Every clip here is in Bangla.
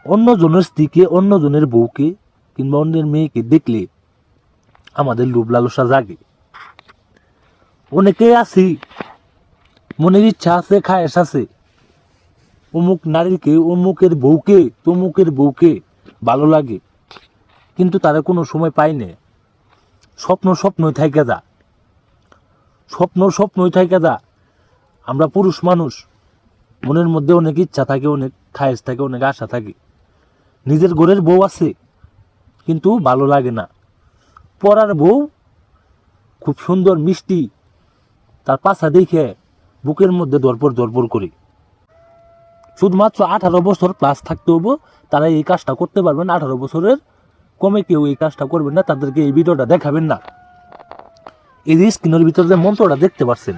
অন্যজনের স্ত্রীকে, অন্যজনের বউকে কিংবা অন্যের মেয়েকে দেখলে আমাদের লোভ লালসা জাগে। অনেকেই আছি মনের ইচ্ছা আছে, খায়েশ আছে, অমুক নারীকে, অমুকের বউকে, তমুকের বউকে ভালো লাগে, কিন্তু তারা কোনো সময় পায় না। স্বপ্ন স্বপ্নই থাকে যা, স্বপ্ন স্বপ্নই থাকে যা। আমরা পুরুষ মানুষ, মনের মধ্যে অনেক ইচ্ছা থাকে, অনেক খায়েশ থাকে, অনেক আশা থাকে। নিজের ঘরের বউ আছে কিন্তু ভালো লাগে না, পরার বউ খুব সুন্দর মিষ্টি, তার পাছা দেখে বুকের মধ্যে দরপর দরপর করে। শুধুমাত্র 18 বছর প্লাস থাকতে হবো, তারা এই কাজটা করতে পারবেন। 18 বছরের কমে কেউ এই কাজটা করবেন না, তাদেরকে এই ভিডিওটা দেখাবেন না। এই যে স্ক্রিনের ভিতরে যে মন্ত্রটা দেখতে পাচ্ছেন,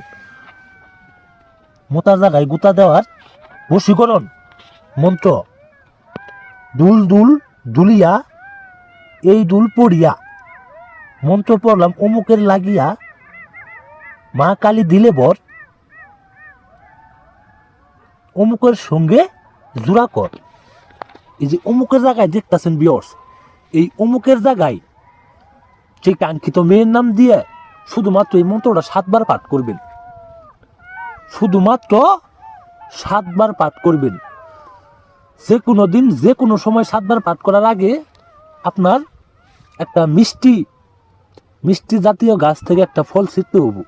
মোটা জায়গায় গুতা দেওয়ার বশীকরণ মন্ত্র। দুল দুল দুলিয়া, এই দুল পড়িয়া, মন্ত্র পড়লাম অমুকের লাগিয়া, মা কালী দিলে বর, অমুকের সঙ্গে জোড়া কর। এই যে অমুকের জায়গায় দেখতেছেন ভিউয়ার্স, এই অমুকের জায়গায় সেই কাঙ্ক্ষিত মেয়ের নাম দিয়ে শুধুমাত্র এই মন্ত্রটা 7 বার পাঠ করবেন, শুধুমাত্র 7 বার পাঠ করবেন। যে কোনো দিন, যে কোনো সময় 7 বার পাঠ করার আগে আপনার একটা মিষ্টি মিষ্টি জাতীয় গাছ থেকে একটা ফল ছিঁড়তে হবো,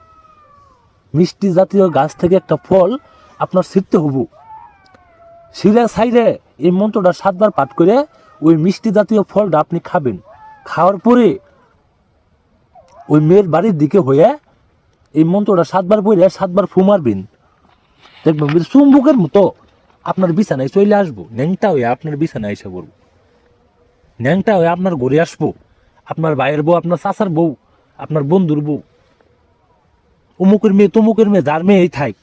মিষ্টি জাতীয় গাছ থেকে একটা ফল আপনার ছিঁড়তে হবো। ছিঁড়ে ছাইড়ে এই মন্ত্রটা 7 বার পাঠ করে ওই মিষ্টি জাতীয় ফলটা আপনি খাবেন। খাওয়ার পরে ওই মেয়ের বাড়ির দিকে হয়ে এই মন্ত্রটা 7 বার পড়ে 7 বার ফু মারবেন। দেখবেন চুম্বকের মতো আপনার বিছানায় চলে আসবো, ন্যাংটা হয়ে আপনার বিছানায় এসে পড়বো, ন্যাংটা হয়ে আপনার ঘরে আসবো। আপনার ভাইয়ের বউ, আপনার চাচার বউ, আপনার বন্ধুর বউ, অমুকের মেয়ে তমুকের মেয়ে, যার মেয়ে থাক,